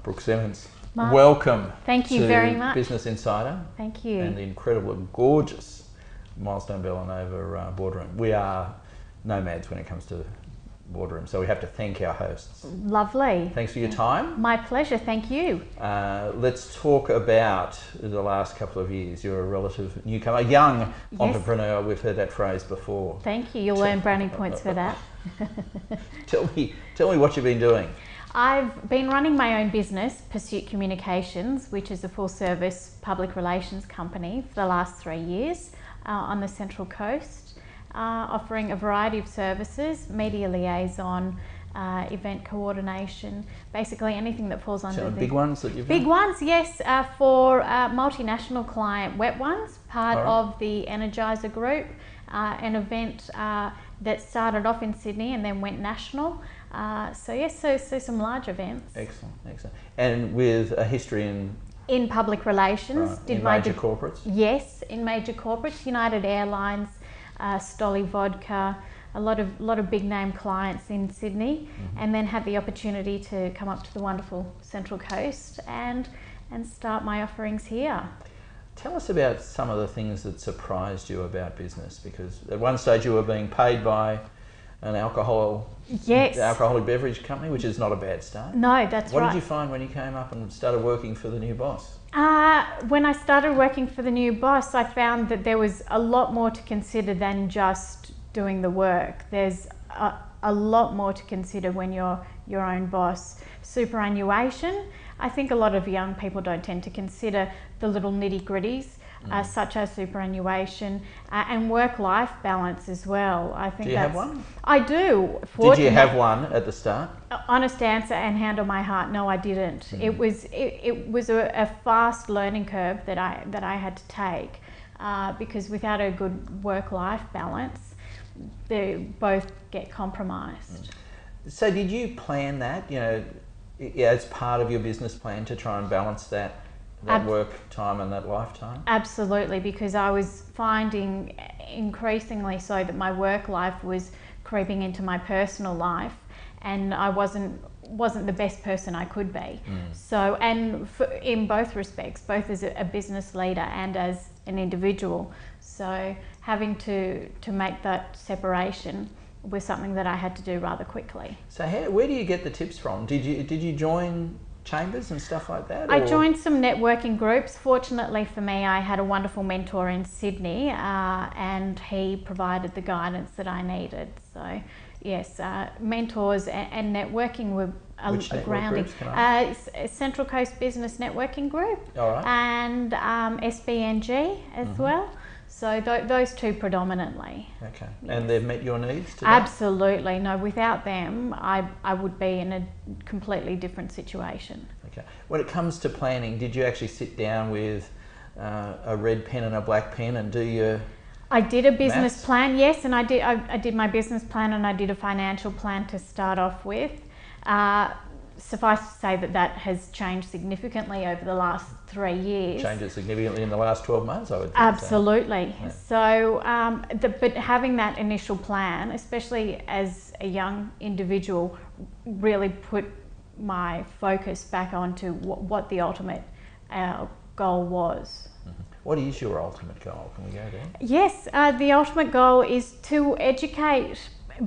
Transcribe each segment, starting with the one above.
Brooke Simmons, Mark, welcome. Thank you to very much. Business Insider. Thank you. And the incredible, gorgeous Milestone Villanova boardroom. We are nomads when it comes to boardroom, so we have to thank our hosts. Lovely. Thanks for your time. My pleasure, thank you. Let's talk about the last couple of years. You're a relative newcomer, a young entrepreneur. We've heard that phrase before. Thank you. You'll earn brownie points for that. Tell me what you've been doing. I've been running my own business, Pursuit Communications, which is a full-service public relations company for the last 3 years on the Central Coast, offering a variety of services, media liaison, event coordination, basically anything that falls under the big ones that you've done? Big ones, yes, for multinational client, Wet Ones, part of the Energizer Group, an event that started off in Sydney and then went national. So some large events. Excellent. And with a history in public relations. Right. In major corporates? Yes, in major corporates, United Airlines, Stoli Vodka, a lot of big name clients in Sydney, and then had the opportunity to come up to the wonderful Central Coast and start my offerings here. Tell us about some of the things that surprised you about business, because at one stage you were being paid by an alcoholic beverage company, which is not a bad start. No, that's right. What did you find when you came up and started working for the new boss? When I started working for the new boss, I found that there was a lot more to consider than just doing the work. There's a lot more to consider when you're your own boss. Superannuation. I think a lot of young people don't tend to consider the little nitty-gritties, such as superannuation and work-life balance as well. I think. Do you have one? I do. Did you have one at the start? Honest answer and hand on my heart, no, I didn't. It was a fast learning curve that I had to take because without a good work-life balance, they both get compromised. So did you plan that, as part of your business plan to try and balance that work time and that lifetime? Absolutely, because I was finding increasingly so that my work life was creeping into my personal life, and I wasn't the best person I could be. So, in both respects, both as a business leader and as an individual. So having to make that separation was something that I had to do rather quickly. So where do you get the tips from? Did you join chambers and stuff like that? I joined some networking groups. Fortunately for me, I had a wonderful mentor in Sydney, and he provided the guidance that I needed. So yes, mentors and networking were a grounding. Central Coast Business Networking Group. All right. And SBNG as well. So those two predominantly. Okay. Yes. And they've met your needs today? Absolutely. No, without them, I would be in a completely different situation. Okay. When it comes to planning, did you actually sit down with a red pen and a black pen and do your I did a business plan, yes, and I did my business plan and I did a financial plan to start off with. Suffice to say that has changed significantly over the last 3 years. Changed it significantly in the last 12 months, I would think. Absolutely. So, but having that initial plan, especially as a young individual, really put my focus back onto what the ultimate goal was. What is your ultimate goal? Can we go there? Yes, the ultimate goal is to educate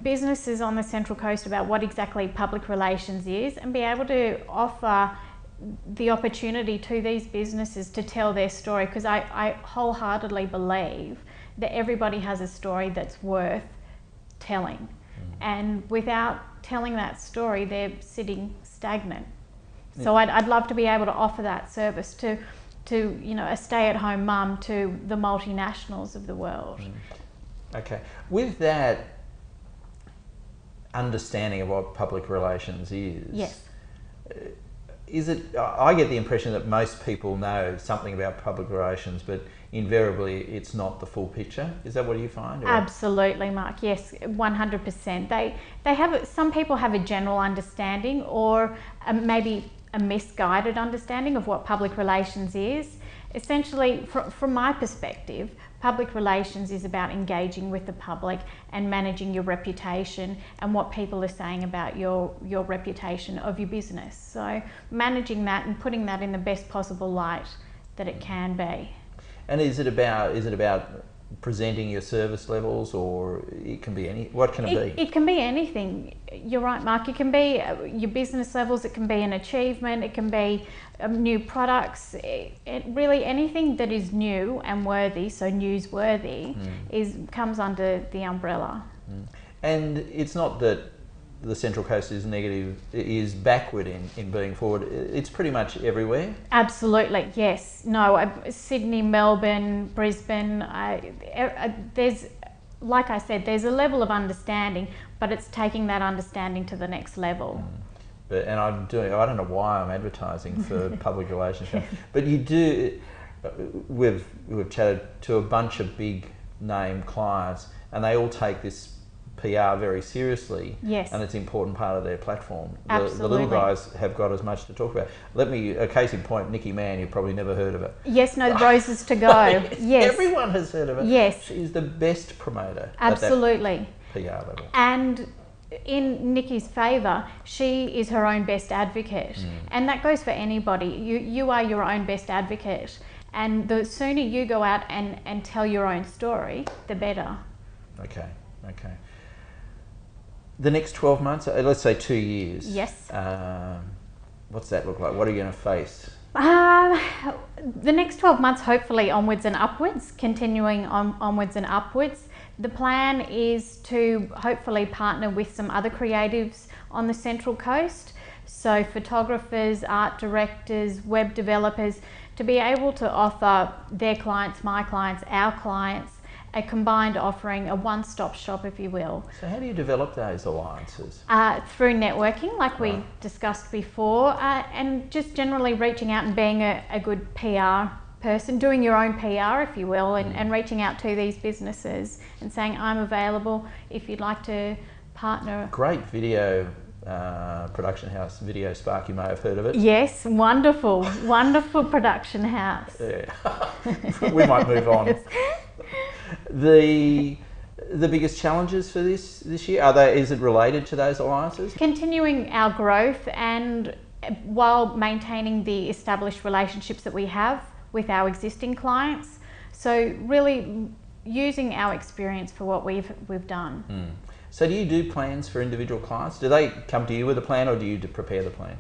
businesses on the Central Coast about what exactly public relations is and be able to offer the opportunity to these businesses to tell their story, because I wholeheartedly believe that everybody has a story that's worth telling, and without telling that story they're sitting stagnant. So I'd love to be able to offer that service to a stay-at-home mum, to the multinationals of the world. Okay, with that understanding of what public relations is, yes, I get the impression that most people know something about public relations, but invariably it's not the full picture. Is that what you find? Or? Absolutely, Mark. Yes, 100%. They have, some people have a general understanding, or maybe a misguided understanding of what public relations is, essentially, from my perspective, public relations is about engaging with the public and managing your reputation and what people are saying about your reputation of your business. So managing that and putting that in the best possible light that it can be. And is it about presenting your service levels, or it can be what can it be? It can be anything. You're right, Mark. It can be your business levels, it can be an achievement, it can be new products. Really anything that is new and worthy, so newsworthy, comes under the umbrella. And it's not that the Central Coast is negative, is backward in being forward. It's pretty much everywhere. Absolutely, yes. No, Sydney, Melbourne, Brisbane, there's, like I said, there's a level of understanding, but it's taking that understanding to the next level. And I don't know why I'm advertising for public relations, but you do, we've chatted to a bunch of big name clients, and they all take this PR very seriously, yes, and it's an important part of their platform. Absolutely. The little guys have got as much to talk about. A case in point, Nikki Mann, you've probably never heard of her. Yes, no, Roses to Go. Yes. Everyone has heard of her. Yes. She's the best promoter. Absolutely. At that PR level. And in Nikki's favour, she is her own best advocate. And that goes for anybody. You are your own best advocate. And the sooner you go out and tell your own story, the better. Okay. The next 12 months, let's say 2 years. Yes. What's that look like? What are you going to face? The next 12 months, hopefully onwards and upwards, continuing onwards and upwards. The plan is to hopefully partner with some other creatives on the Central Coast. So photographers, art directors, web developers, to be able to offer their clients, my clients, our clients, a combined offering, a one-stop shop, if you will. So how do you develop those alliances? Through networking, like we discussed before, and just generally reaching out and being a good PR person, doing your own PR, if you will, and reaching out to these businesses and saying, I'm available if you'd like to partner. Great video production house, Video Spark, you may have heard of it. Yes, wonderful production house. Yeah. We might move on. The biggest challenges for this year, is it related to those alliances? Continuing our growth, and while maintaining the established relationships that we have with our existing clients. So really using our experience for what we've done. So do you do plans for individual clients? Do they come to you with a plan, or do you prepare the plan?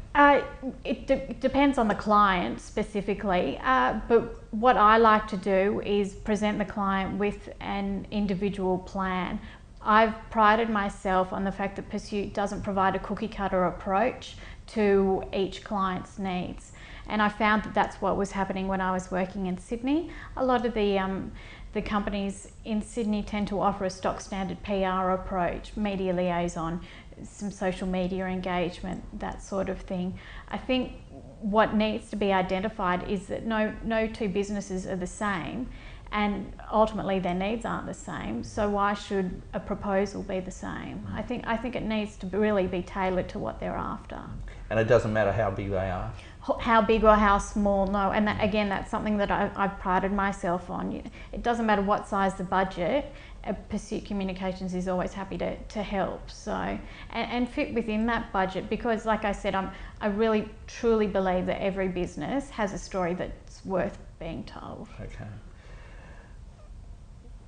It depends on the client specifically, but what I like to do is present the client with an individual plan. I've prided myself on the fact that Pursuit doesn't provide a cookie cutter approach to each client's needs. And I found that that's what was happening when I was working in Sydney. A lot of the companies in Sydney tend to offer a stock standard PR approach, media liaison, some social media engagement, that sort of thing. I think what needs to be identified is that no two businesses are the same, and ultimately their needs aren't the same, so why should a proposal be the same? I think it needs to really be tailored to what they're after. And it doesn't matter how big they are? How big or how small, no. And again, that's something that I've prided myself on. It doesn't matter what size the budget, Pursuit Communications is always happy to help. So, and fit within that budget, because like I said, I really truly believe that every business has a story that's worth being told. Okay.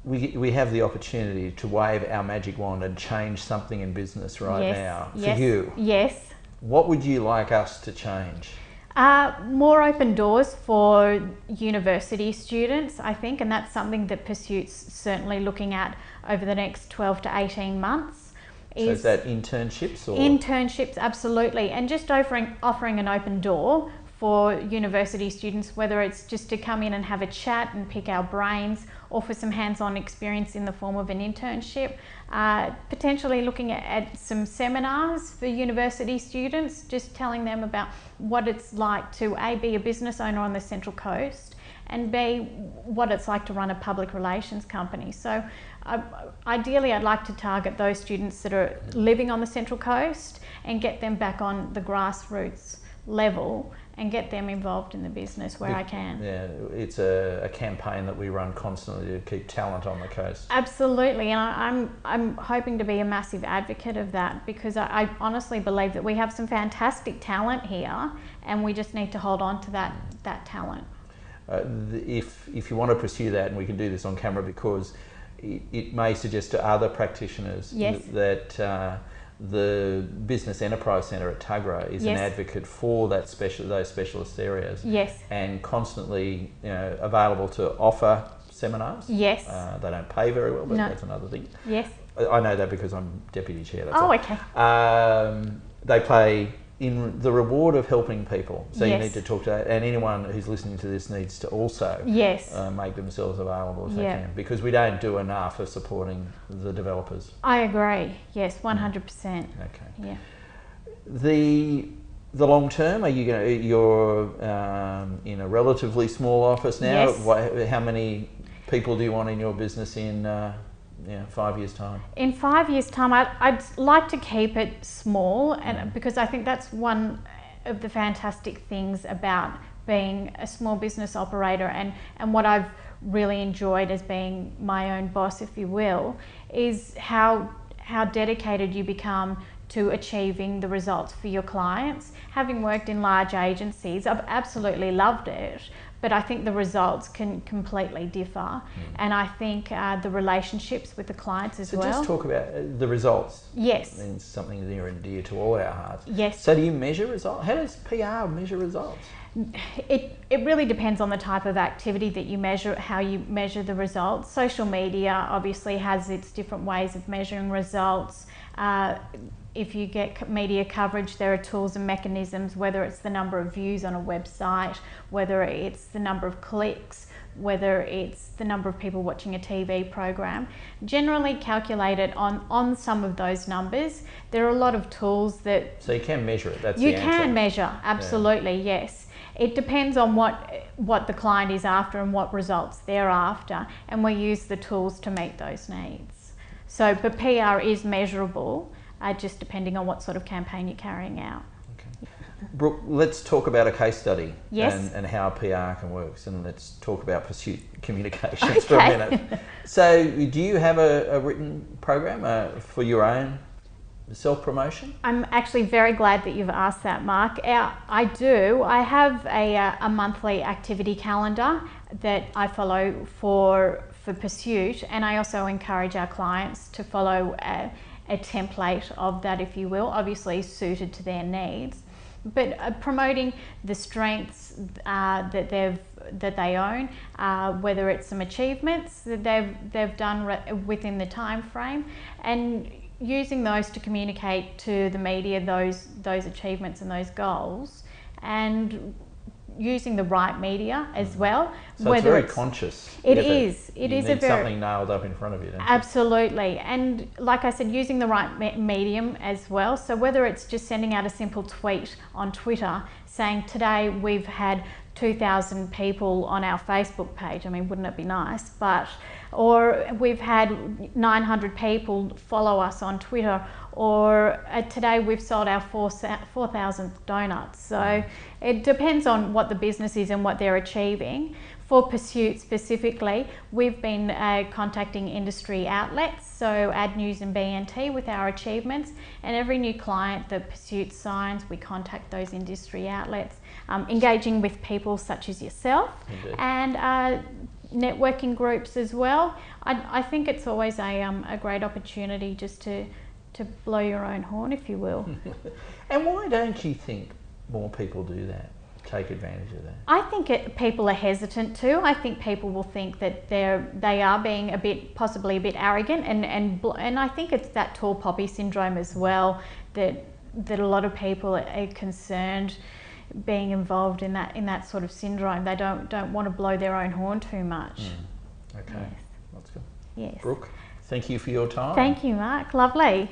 We have the opportunity to wave our magic wand and change something in business now. For you. Yes. What would you like us to change? More open doors for university students, I think, and that's something that Pursuit's certainly looking at over the next 12 to 18 months. So is that internships? Or? Internships, absolutely, and just offering an open door for university students, whether it's just to come in and have a chat and pick our brains, or for some hands-on experience in the form of an internship. Potentially looking at some seminars for university students, just telling them about what it's like to A, be a business owner on the Central Coast, and B, what it's like to run a public relations company. So ideally I'd like to target those students that are living on the Central Coast and get them back on the grassroots level and get them involved in the business where I can. Yeah, it's a campaign that we run constantly to keep talent on the coast. Absolutely, and I'm hoping to be a massive advocate of that, because I honestly believe that we have some fantastic talent here, and we just need to hold on to that talent. If you want to pursue that, and we can do this on camera because it may suggest to other practitioners that the Business Enterprise Centre at Tuggerah is an advocate for those specialist areas, and constantly available to offer seminars. They don't pay very well, but that's another thing. I know that because I'm deputy chair. That's all. Okay. They pay in the reward of helping people. So you need to talk to that, and anyone who's listening to this needs to also make themselves available if they can, because we don't do enough of supporting the developers. I agree. Yes, 100%. Okay. Yeah. The long term, you're in a relatively small office now. How many people do you want in your business in 5 years' time? In 5 years' time, I'd like to keep it small, and because I think that's one of the fantastic things about being a small business operator, and what I've really enjoyed as being my own boss, if you will, is how dedicated you become to achieving the results for your clients. Having worked in large agencies, I've absolutely loved it, but I think the results can completely differ. And I think the relationships with the clients as well. So just talk about the results. Yes. It's something near and dear to all our hearts. Yes. So do you measure results? How does PR measure results? It really depends on the type of activity that you measure, how you measure the results. Social media obviously has its different ways of measuring results. If you get media coverage, there are tools and mechanisms, whether it's the number of views on a website, whether it's the number of clicks, whether it's the number of people watching a TV program, generally calculated on some of those numbers. There are a lot of tools that... So you can measure it, that's the answer. You can measure, absolutely, yes. It depends on what the client is after and what results they're after, and we use the tools to meet those needs. So, but PR is measurable, just depending on what sort of campaign you're carrying out. Okay. Brooke, let's talk about a case study and how PR can work, and let's talk about pursuit communications for a minute. So do you have a written program for your own self-promotion? I'm actually very glad that you've asked that, Mark. I do. I have a monthly activity calendar that I follow for pursuit, and I also encourage our clients to follow a template of that, if you will, obviously suited to their needs, but promoting the strengths that they own, whether it's some achievements that they've done within the time frame, and using those to communicate to the media those achievements and those goals, and using the right media as well. So it's very conscious. It is. You need something nailed up in front of you, don't you? Absolutely. And like I said, using the right medium as well. So whether it's just sending out a simple tweet on Twitter saying, today we've had 2,000 people on our Facebook page. I mean, wouldn't it be nice? Or we've had 900 people follow us on Twitter, or today we've sold our 4,000th donuts. So it depends on what the business is and what they're achieving. For Pursuit specifically, we've been contacting industry outlets, so Ad News and BNT, with our achievements, and every new client that Pursuit signs, we contact those industry outlets, engaging with people such as yourself. Indeed. And networking groups as well. I think it's always a great opportunity just to blow your own horn, if you will. And why don't you think more people do that? Take advantage of that? I think people are hesitant to. I think people will think that they are being possibly a bit arrogant, and I think it's that tall poppy syndrome as well, that a lot of people are concerned being involved in that sort of syndrome. They don't want to blow their own horn too much. Okay, yes. That's good. Yes. Brooke, thank you for your time. Thank you, Mark. Lovely.